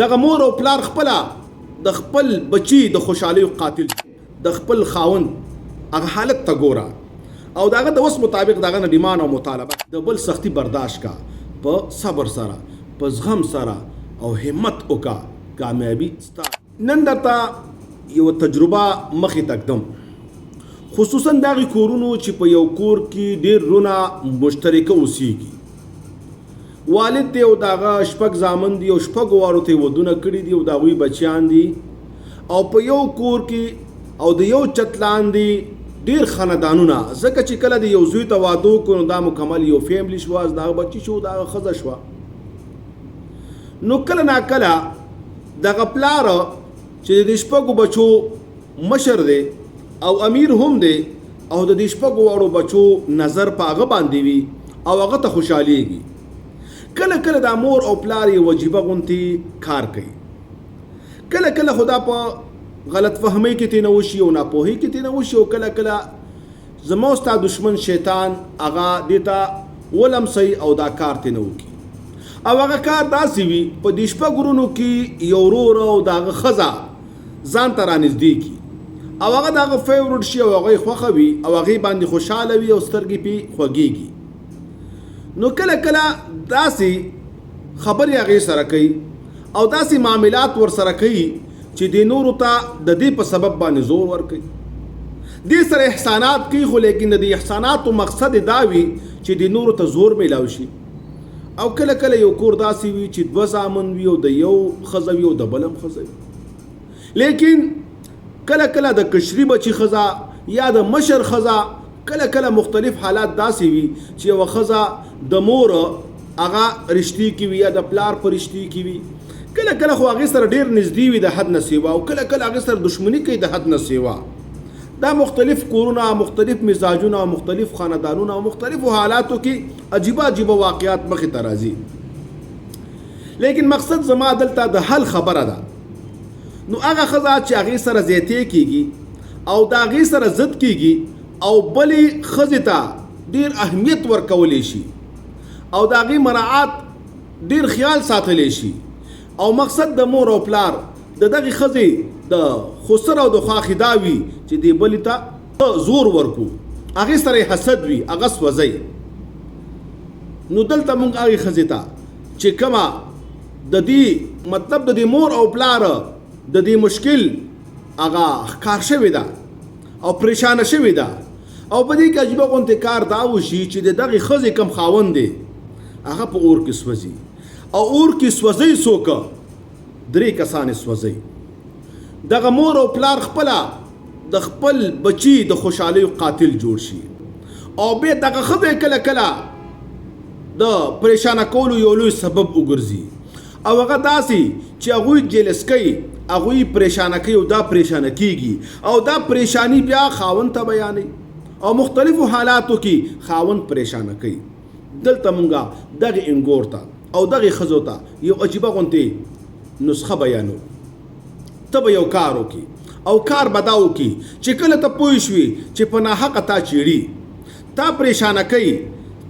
دغه مور او پلار خپله د خپل بچي د خوشحالۍ قاتل د خپل خاوند هغه حالت ته ګوره او دغه د وس مطابق دغه نه ډیمان او مطالبه د بل سختی برداشت کا په صبر سره په زغم سره او همت وکا کامیابی ستا نن درته یو تجربه مخې تکدم خصوصا دغه کورونو چې په یو کور کې ډېر رونه مشترکه اوسېږي والد دی او دغه شپږ زامن دي او شپږو واړو ته ودونه کړي دي او د هغوی بچیان دي او په یو کور کې او د یو چت لاندې ډېر خاندانونه ځکه چې کله د یو زوی ته واده وکړو نو دا مکمل یو فیملی شوه د هغه بچي شو د هغه ښځه شوه نو کله ناکله دغه پلار چې د شپږو بچو مشر دی او امیر هم دی او د دې شپږو واړو بچو نظر په هغه باندې وي او هغه ته خوشحالیږي کله کله دا مور او پلار یې وجیبه غونتي کار کوي کله کله خدا په غلط فهمۍ کې تېنه وشي او ناپوهۍ کې تېنه وشي او کله کله زما ستا دشمن شیطان هغه دې ته ولمسوي او دا کار تېنه وکړي او هغه کار داسې وي په دې شپږ ورونو کې یو ورور او د هغه ښځه ځان ته رانږدې کړي او هغه د هغه فیورټ شي او هغه یې خوښه وي او هغې باندې خوشحاله وي او سترګې پرې خوږېږي نو کله کله داسې خبرې هغې سره کوي او داسې معاملات ورسره کوي چې د نورو ته د دې په سبب باندې زور ورکوي دې سره احسانات کوي خو لیکن د دې احساناتو مقصد دا وي چې د نورو ته زور میلاو شي او کله کله یو کور داسې وي چې دوه زامن وي او د یو ښځه وي او د بل هم ښځه وي لیکن کله کله د کشري بچي ښځه یا د مشر ښځه کله کله مختلف حالات داسې وي چې یوه ښځه د مور هغه رشتې کې وي یا د پلار په رشتې کې وي کله کله خو هغې سره ډېر نږدې وي د حد نه سیوا او کله کله هغې سره دښمني کوي د حد نه سیوا دا مختلف کورونه مختلف مزاجونه او مختلف خاندانونه او مختلفو حالاتو کې عجیبه عجیبه واقعات مخې ته راځي لیکن مقصد زما دلته د حل خبره ده نو هغه ښځه چې هغې سره زیاتې کېږي او د هغې سره ضد کېږي او بلې ښځې ته ډېر اهمیت ورکولی شي او د هغې مراعات ډېر خیال ساتلی شي او مقصد د مور او پلار د دغې ښځې د خسر او د خواښې دا وي چې دې بلې ته زور ورکو هغې سره یې حسد وي هغه سوځئ نو دلته موږ هغې ښځې ته چې کومه د دې مطلب د دې مور او پلار د دې مشکل هغه ښکار شوې ده او پریشانه شوې ده او په دې کې عجیبه غوندې کار دا وشي چې د دغې ښځې کم خاوند دی هغه په اور کې سوځي او اور کې سوځئ څوک درې کسانې سوځئ دغه مور او پلار خپله د خپل بچي د خوشحالۍ قاتل جوړ شي او بیا دغه ښځه کله کله د پریشانه کولو یو لوی سبب وګرځي او هغه داسې چې هغوی جلس کوي هغوی پریشانه کوي او دا پریشانه کیږي او دا پریشانی بیا خاوند ته بیانوي او مختلفو حالاتو کې خاوند پریشانه کوي دلته مونږه دغه انګور ته او دغه ښځو ته یو عجیبه غوندې نسخه بیانو ته به یو کار وکړي او کار به دا وکړي چې کله ته پوه شوې چې په ناحقه تا چیړي تا پریشانه کوي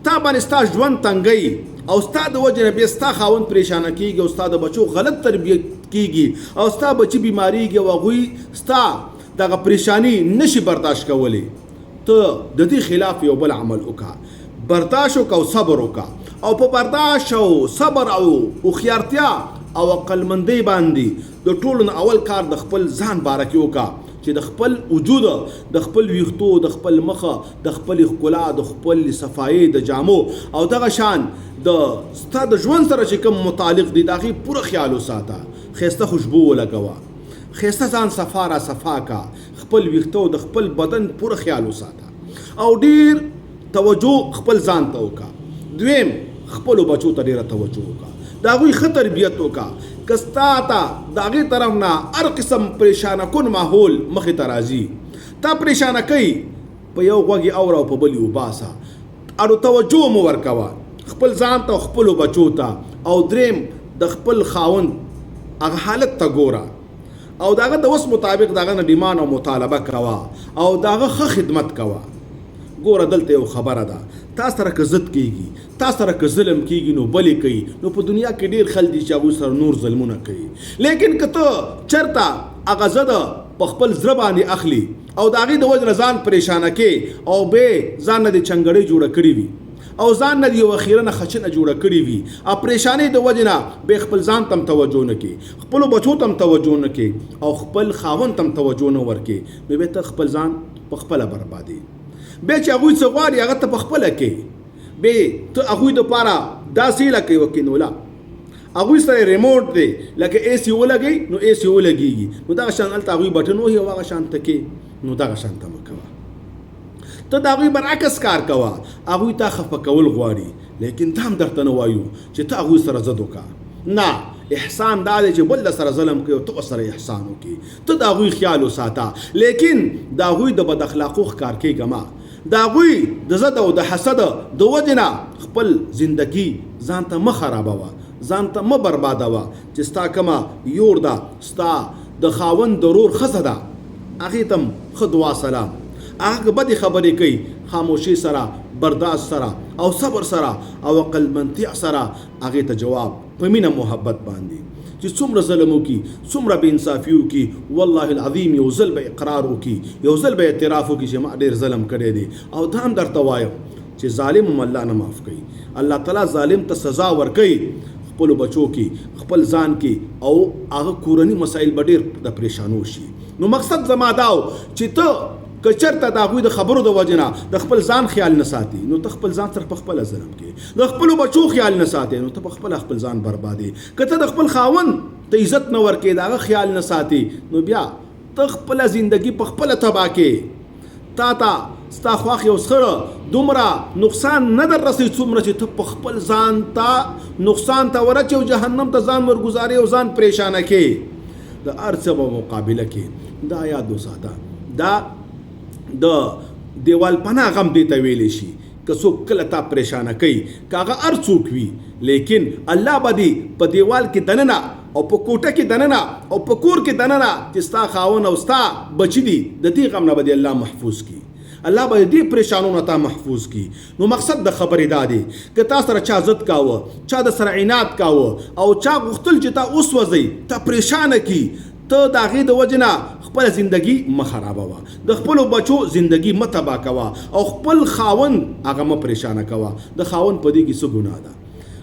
تا باندې ستا ژوند تنګوي او ستا د وجې نه بیا ستا خاوند پریشانه کېږي او ستا د بچو غلط تربیت کېږي او ستا بچي بیماریږي او هغوی ستا دغه پریشانی نشي برداشت کولی ته د دې خلاف یو بل عمل وکړه برداشت وکړه او صبر وکړه او په برداشت او صبر او هوښیارتیا او عقلمندۍ باندې د ټولو نه اول کار د خپل ځان باره کې وکړه چې د خپل وجود د خپل ویښتو د خپل مخه د خپل ښکلا د خپل صفایۍ د جامو او دغه شان د ستا د ژوند سره چې کوم متعلق دي د هغې پوره خیال وساته ښایسته خوشبو ولګوه ښایسته ځان صفا را صفا کا خپل ویښته د خپل بدن پوره خیال وساته او ډېر توجه خپل ځان ته وکړه دویم خپلو بچو ته ډېره توجه وکړه د هغوی ښه تربیت وکړه که ستا ته د هغې طرف نه هر قسم پریشانه کن ماحول مخې ته راځي تا پریشانه کوي په یو غوږ یې اوره او په بل یې وباسه اړو توجه مو ورکوه خپل ځان ته او خپلو بچو ته او دریم د خپل خاوند هغه حالت ته ګوره او داغه د وس مطابق داغه نه ډیمان او مطالبه کوه او داغه ښه خدمت کوه ګوره دلته یو خبره ده تا سره که ضد کېږي، تا سره که ظلم کېږي نو بلې کوي. نو په دنیا کې ډېر خلک دي چې هغوی سره نور ظلمونه کوي. لیکن که ته چېرته هغه ضد په خپل زړه باندې اخلي او د هغې د وجې نه ځان پریشانه کې او بې ځان نه دې چنګړۍ جوړه کړې وي او ځان نه دې یوه خیرنه خچنه جوړه کړې وي او پریشانۍ د وجې نه بې خپل ځان ته هم توجه نه کوي، خپلو بچو ته هم توجه نه کوي او خپل خاوند ته هم توجه نه ورکوي، نو بیا ته خپل ځان په خپله بربادوي. بیا چې هغوی څه غواړي هغه ته په خپله کوي، بیا ته هغوی دپاره داسې هیله کوي وکې نو لا هغوی سره ریموټ دی لکه اے سی ولګوي نو اے سی ولګېږي، نو دغه شان هلته هغوی بټن وهي او هغه شان ته کې، نو دغه شان ته مه کوه. ته د هغوی برعکس کار کوه، هغوی تا خفه کول غواړي لیکن ته هم درته نه وایو چې ته هغوی سره ضد وکړه. نه، احسان دا دی چې بل سره ظلم کوي او ته ورسره احسان وکړي. ته د هغوی خیال وساته لیکن د هغوی د بد اخلاقو ښکار کېږه مه. د هغوی د ضد او د حسد د وجې نه خپل زندګي ځان ته مه خرابوه، ځان ته مه بربادوه چې ستا کومه یور ده، ستا د خاوند د ورور ښځه ده، هغې ته هم ښه دعا سلام. هغه که بدې خبرې کوي خاموشي سره، برداشت سره او صبر سره او عقلمندتیا سره هغې ته جواب په مینه محبت باندې چې څومره ظلم وکړي، څومره بې انصافي وکړي، والله العظیم یو ځل به اقرار وکړي، یو ځل به اعتراف وکړي چې ما ډېر ظلم کړی دی. او دا هم درته وایم چې ظالم هم الله نه معاف کوي. الله تعالی ظالم ته سزا ورکوي خپلو بچو کې، خپل ځان کې، او هغه کورني مسایل به ډېر د پریشانو شي. نو مقصد زما دا و چې ته که چېرته د هغوی د خبرو د وجې نه د خپل ځان خیال نه ساتي نو ته خپل ځان سره په خپله ظلم کوې، د خپلو بچو خیال نه ساتي نو ته په خپله خپل ځان بربادې. که ته د خپل خاوند ته عزت نه ورکوې، د هغه خیال نه ساتي، نو بیا ته خپله زندګي په خپله تباه کوې. تا ته ستا خواښ یو سخره دومره نقصان نه در رسوي څومره چې ته په خپل ځان ته نقصان ته ورچې او جهنم ته ځان ورګزارې او ځان پریشانه کې. د هر څه په مقابله کې دا یاد وساته، دا د دیوال پناه غم دی ته ویلی شي. که څوک کله تا پریشانه کوي، که هغه هر څوک وي، لیکن الله به دې په دیوال کې دننه او په کوټه کې دننه او په کور کې دننه چې ستا خاوند او ستا بچي دي د دې غم نه به دې الله محفوظ کړي، الله به دې پریشانونو ته محفوظ کړي. نو مقصد د خبرې دا دی که تا سره چا ضد کاوه، چا د سره عناد کاوه او چا غوښتل چې تا وسوځئ، تا پریشانه کړي، ته د هغې د وجې نه خپله زندګي مه خرابوه، د خپلو بچو زندګي مه تباه کوه او خپل خاوند هغه مه پریشانه کوه. د خاوند په دې کې څه ګناه ده؟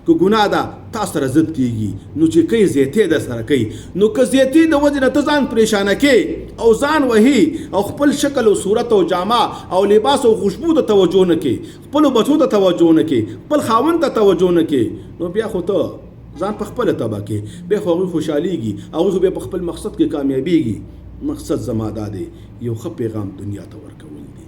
که ګناه ده تا سره ضد کېږي نو چې کوي زیاتې در سره کوي، نو که زیاتې د وجې نه ته ځان پریشانه کې او ځان وهي او خپل شکل او صورت او جامه او لباس او خوشبو ته توجه نه کې، خپلو بچو ته توجه نه کې، خپل خاوند ته توجه نه کې، نو بیا خو ته ځان په خپله تباه کې، بیا خو هغوی خوشحالېږي، هغوی خو بیا په خپل مقصد کې کامیابېږي. مقصد زما دا دی یو ښه پیغام دنیا ته ورکول دي.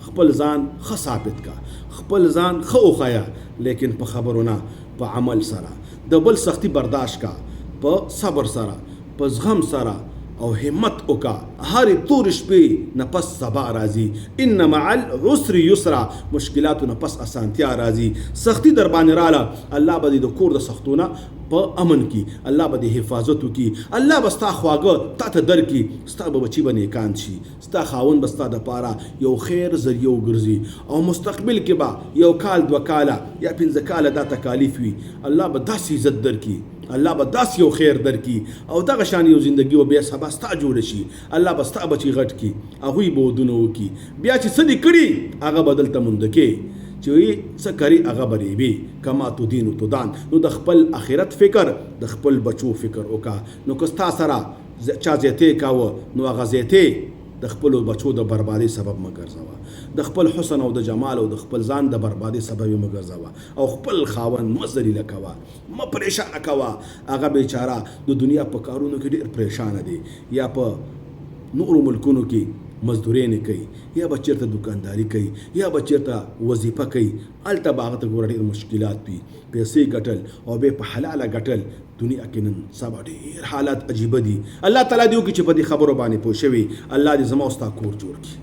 خپل ځان ښه ثابت کا، خپل ځان ښه وښیه، لیکن په خبرو نه، په عمل سره. د بل سختی برداشت کا، په صبر سره، په زغم سره او همت وکا. هر تور شپې نه پس سبا راځي، ان مع العسر یسرا، مشکلاتو نه پس اسانتیا راځي. سختی در باندې رااله، الله به د کور د سختونه په امن کی، الله به د حفاظت وکي، الله به ستا خواږه تا ته درکي، ستا به بچي به نیکان شي، ستا خاوند به ستا دپاره یو خیر ذریعه وګرځي او مستقبل کې به یو کال، 2 کاله یا 15 کاله دا تکالیف وي، الله به داسې عزت درکي، الله به داسې یو خیر درکي او دغه شان یو زندګي و بیا سبا ستا جوړه شي. الله به ستا بچي غټ کي، هغوی به ودونه وکي، بیا چې څه دې کړي هغه به دلته مونده کې چې څه کوي هغه به ریبي. کما تدین تدان. نو د خپل آخرت فکر، د خپل بچو فکر وکړه. نو که ستا سره چا زیاتې کاوه نو هغه زیاتې د خپلو بچو د بربادۍ سبب مه ګرځوه، د خپل حسن او د جمال او د خپل ځان د بربادۍ سبب یې مه ګرځوه او خپل خاوند مه ذلیله کوه، مه پریشانه کوه. هغه بیچاره د دنیا په کارونو کې ډېر پریشانه دی، یا په نورو ملکونو کې مزدورۍ نه کوي، یا به چېرته دکانداري کوي، یا به چېرته وظیفه کوي، هلته به هغه ته ګوره ډېر مشکلات وي. پیسې ګټل او بیا په حلاله ګټل دنیا کې نن سبا ډېر حالات عجیبه دي. الله تعالی دې وکړي چې په دې خبرو باندې پوه شوي. الله دې زما او ستا کور جوړ کړي.